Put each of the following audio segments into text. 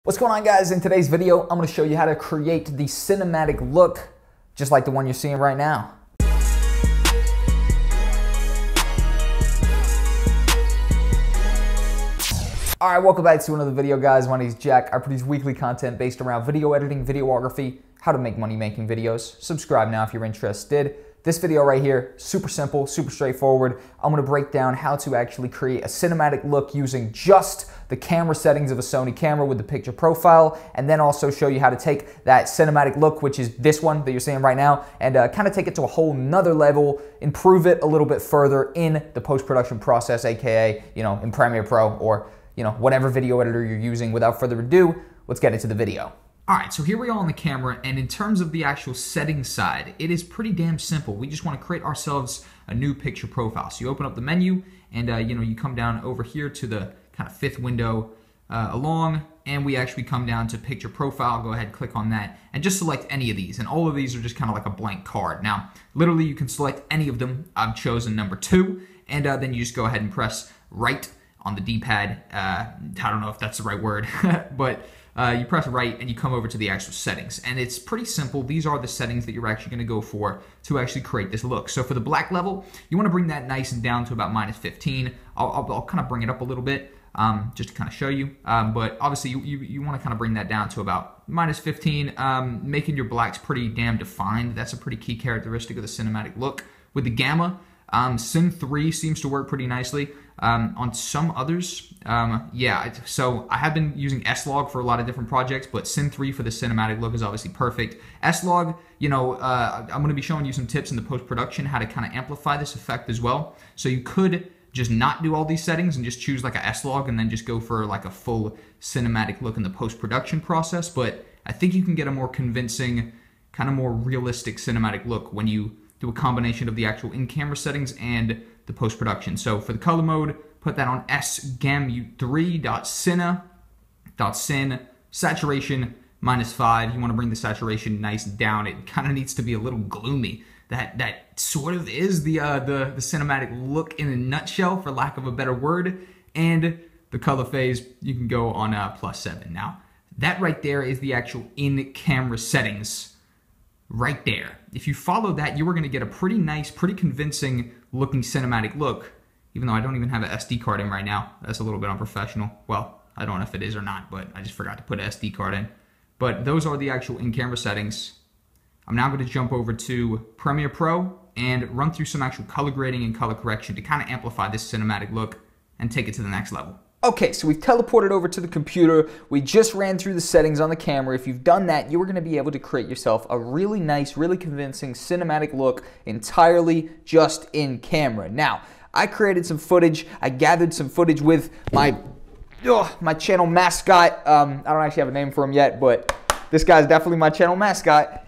What's going on, guys? In today's video, I'm going to show you how to create the cinematic look just like the one you're seeing right now. Alright, welcome back to another video, guys. My name is Jack. I produce weekly content based around video editing, videography, how to make money making videos. Subscribe now if you're interested. This video right here, super simple, super straightforward. I'm going to break down how to actually create a cinematic look using just the camera settings of a Sony camera with the picture profile, and then also show you how to take that cinematic look, which is this one that you're seeing right now, and kind of take it to a whole nother level, improve it a little bit further in the post-production process, aka, in Premiere Pro or, whatever video editor you're using. Without further ado, let's get into the video. Alright, so here we are on the camera, and in terms of the actual settings side, it is pretty damn simple. We just want to create ourselves a new picture profile. So you open up the menu, and you come down over here to the kind of fifth window along, and we actually come down to picture profile. Go ahead, click on that, and just select any of these. And all of these are just kind of like a blank card. Now, literally, you can select any of them. I've chosen number 2, and then you just go ahead and press right on the D-pad. I don't know if that's the right word, but you press right and you come over to the actual settings, and it's pretty simple. These are the settings that you're actually going to go for to actually create this look. So for the black level, you want to bring that nice and down to about -15. I'll kind of bring it up a little bit just to kind of show you, but obviously you want to kind of bring that down to about -15, making your blacks pretty damn defined. That's a pretty key characteristic of the cinematic look. With the gamma, Sim 3 seems to work pretty nicely. On some others, so I have been using S-Log for a lot of different projects, but Sim 3 for the cinematic look is obviously perfect. S-Log, I'm going to be showing you some tips in the post-production how to kind of amplify this effect as well. So you could just not do all these settings and just choose like a S-Log and then just go for like a full cinematic look in the post-production process, but I think you can get a more convincing, kind of more realistic cinematic look when you do a combination of the actual in-camera settings and the post-production. So for the color mode, put that on sgam3.sin, saturation -5. You want to bring the saturation nice down. It kind of needs to be a little gloomy. That sort of is the cinematic look in a nutshell, for lack of a better word. And the color phase, you can go on +7. Now, that right there is the actual in-camera settings. Right there. If you follow that, you are going to get a pretty nice, pretty convincing looking cinematic look, even though I don't even have an SD card in right now. That's a little bit unprofessional. Well, I don't know if it is or not, but I just forgot to put an SD card in. But those are the actual in-camera settings. I'm now going to jump over to Premiere Pro and run through some actual color grading and color correction to kind of amplify this cinematic look and take it to the next level. Okay, so we've teleported over to the computer. We just ran through the settings on the camera. If you've done that, you are going to be able to create yourself a really nice, really convincing cinematic look entirely just in camera. Now, I created some footage. I gathered some footage with my channel mascot. I don't actually have a name for him yet, but this guy's definitely my channel mascot.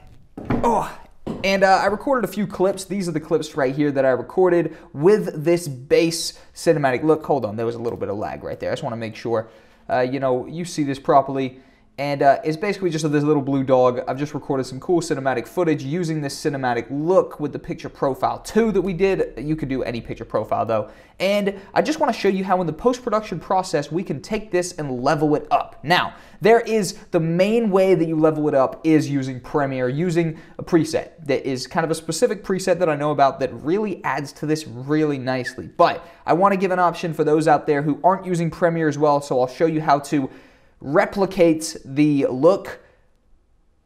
And I recorded a few clips. These are the clips right here that I recorded with this base cinematic look. Hold on, there was a little bit of lag right there. I just want to make sure, you see this properly. And it's basically just this little blue dog. I've just recorded some cool cinematic footage using this cinematic look with the picture profile 2 that we did. You could do any picture profile though. And I just want to show you how in the post-production process we can take this and level it up. Now, the main way that you level it up is using Premiere, using a preset that is kind of a specific preset that I know about that really adds to this really nicely. But I want to give an option for those out there who aren't using Premiere as well, so I'll show you how to replicate the look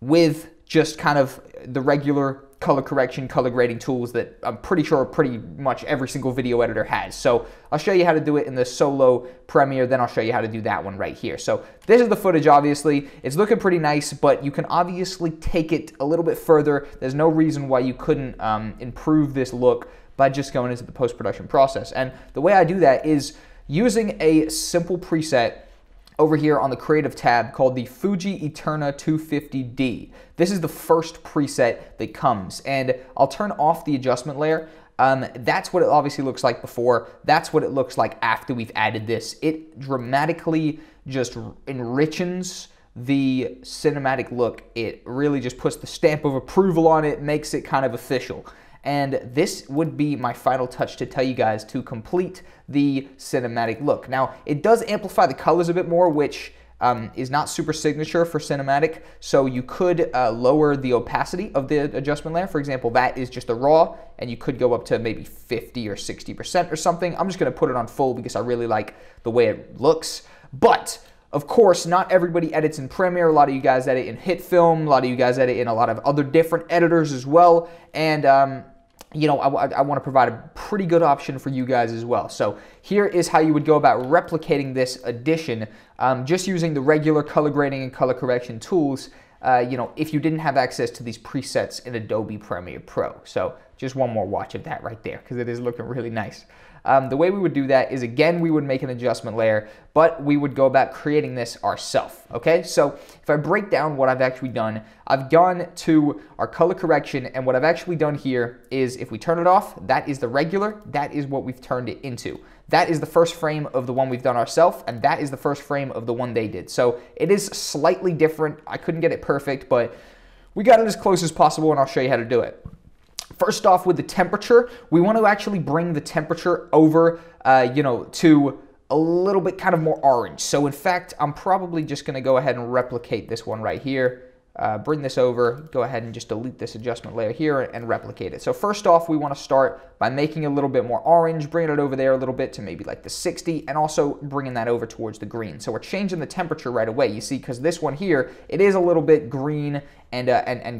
with just kind of the regular color correction, color grading tools that I'm pretty sure pretty much every single video editor has. So I'll show you how to do it in the solo Premiere, then I'll show you how to do that one right here. So this is the footage, obviously. It's looking pretty nice, but you can obviously take it a little bit further. There's no reason why you couldn't improve this look by just going into the post-production process. And the way I do that is using a simple preset over here on the Creative tab called the Fuji Eterna 250D. This is the first preset that comes, and I'll turn off the adjustment layer. That's what it obviously looks like before. That's what it looks like after we've added this. It dramatically just enriches the cinematic look. It really just puts the stamp of approval on it, makes it kind of official. And this would be my final touch to tell you guys to complete the cinematic look. Now, it does amplify the colors a bit more, which is not super signature for cinematic, so you could lower the opacity of the adjustment layer. For example, that is just a raw, and you could go up to maybe 50 or 60% or something. I'm just going to put it on full because I really like the way it looks. But of course, not everybody edits in Premiere. A lot of you guys edit in HitFilm. A lot of you guys edit in a lot of other different editors as well. And you know, I want to provide a pretty good option for you guys as well. So here is how you would go about replicating this addition, just using the regular color grading and color correction tools, you know, if you didn't have access to these presets in Adobe Premiere Pro. So just one more watch of that right there, because it is looking really nice. The way we would do that is, again, we would make an adjustment layer, but we would go about creating this ourselves, okay? So if I break down what I've actually done, I've gone to our color correction, and what I've actually done here is, if we turn it off, that is the regular, that is what we've turned it into. That is the first frame of the one we've done ourselves, and that is the first frame of the one they did. So it is slightly different. I couldn't get it perfect, but we got it as close as possible, and I'll show you how to do it. First off, with the temperature, we want to actually bring the temperature over, you know, to a little bit kind of more orange. So in fact, I'm probably just going to go ahead and replicate this one right here. Bring this over, go ahead and just delete this adjustment layer here and replicate it. So first off, we want to start by making it a little bit more orange, bringing it over there a little bit to maybe like the 60, and also bringing that over towards the green. So we're changing the temperature right away, you see, because this one here, it is a little bit green and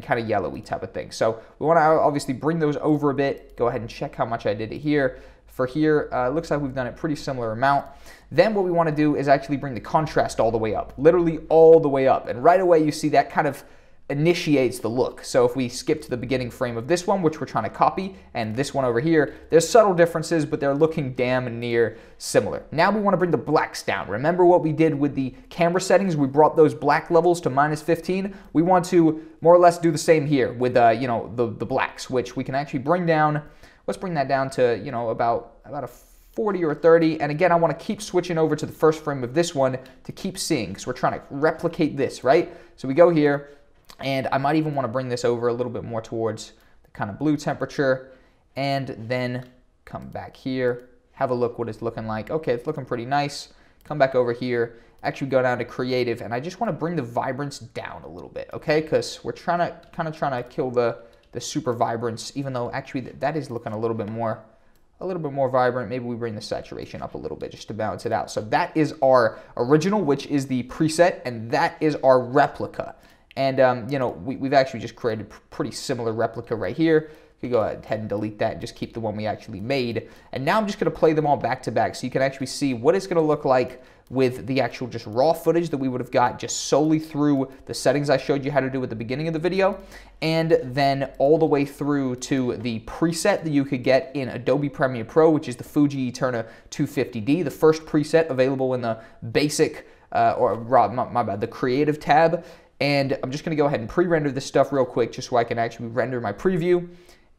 kind of yellowy type of thing. So we want to obviously bring those over a bit. Go ahead and check how much I did it here. For here, looks like we've done a pretty similar amount. Then what we want to do is actually bring the contrast all the way up, literally all the way up. And right away you see that kind of initiates the look. So if we skip to the beginning frame of this one, which we're trying to copy, and this one over here, there's subtle differences, but they're looking damn near similar. Now we want to bring the blacks down. Remember what we did with the camera settings? We brought those black levels to -15. We want to more or less do the same here with you know, the blacks, which we can actually bring down. Let's bring that down to, you know, about a 40 or 30. And again, I want to keep switching over to the first frame of this one to keep seeing, because we're trying to replicate this, right? So we go here, and I might even want to bring this over a little bit more towards the kind of blue temperature, and then come back here, have a look what it's looking like. Okay, it's looking pretty nice. Come back over here, actually go down to creative, and I just want to bring the vibrance down a little bit, okay? Because we're trying to kill the super vibrance, even though actually that is looking a little bit more vibrant. Maybe we bring the saturation up a little bit just to balance it out. So that is our original, which is the preset, and that is our replica. And you know, we've actually just created a pretty similar replica right here. You go ahead and delete that and just keep the one we actually made. And now I'm just going to play them all back to back so you can actually see what it's going to look like with the actual just raw footage that we would have got just solely through the settings I showed you how to do at the beginning of the video, and then all the way through to the preset that you could get in Adobe Premiere Pro, which is the Fuji Eterna 250D, the first preset available in the basic, the creative tab. And I'm just going to go ahead and pre-render this stuff real quick just so I can actually render my preview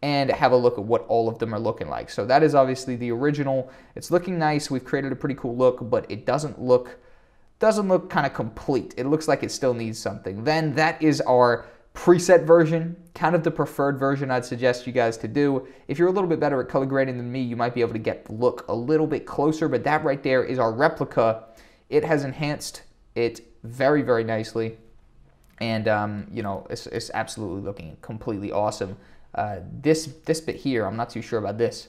and have a look at what all of them are looking like. So that is obviously the original. It's looking nice. We've created a pretty cool look, but it doesn't look kind of complete. It looks like it still needs something. Then that is our preset version, kind of the preferred version I'd suggest you guys to do. If you're a little bit better at color grading than me, you might be able to get the look a little bit closer, but that right there is our replica. It has enhanced it very, very nicely. And, you know, it's absolutely looking completely awesome. This bit here, I'm not too sure about this.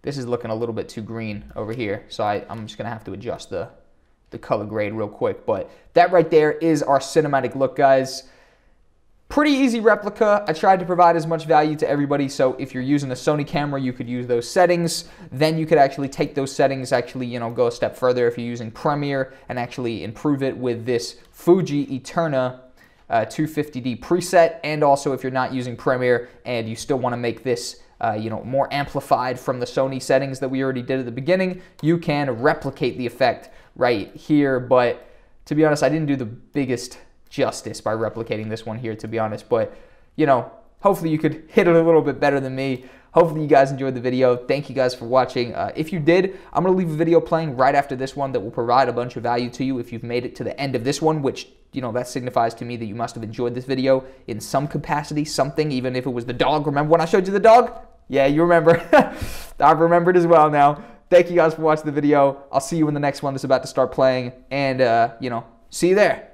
This is looking a little bit too green over here. So I'm just going to have to adjust the color grade real quick. But that right there is our cinematic look, guys. Pretty easy replica. I tried to provide as much value to everybody. So if you're using a Sony camera, you could use those settings. Then you could actually take those settings, actually, you know, go a step further if you're using Premiere and actually improve it with this Fuji Eterna 250D preset. And also if you're not using Premiere and you still want to make this you know, more amplified from the Sony settings that we already did at the beginning, you can replicate the effect right here. But to be honest, I didn't do the biggest justice by replicating this one here, to be honest. But you know, hopefully you could hit it a little bit better than me. Hopefully you guys enjoyed the video. Thank you guys for watching. If you did, I'm going to leave a video playing right after this one that will provide a bunch of value to you if you've made it to the end of this one, which, you know, that signifies to me that you must have enjoyed this video in some capacity, something, even if it was the dog. Remember when I showed you the dog? Yeah, you remember. I've remembered as well now. Thank you guys for watching the video. I'll see you in the next one that's about to start playing. And, you know, See you there.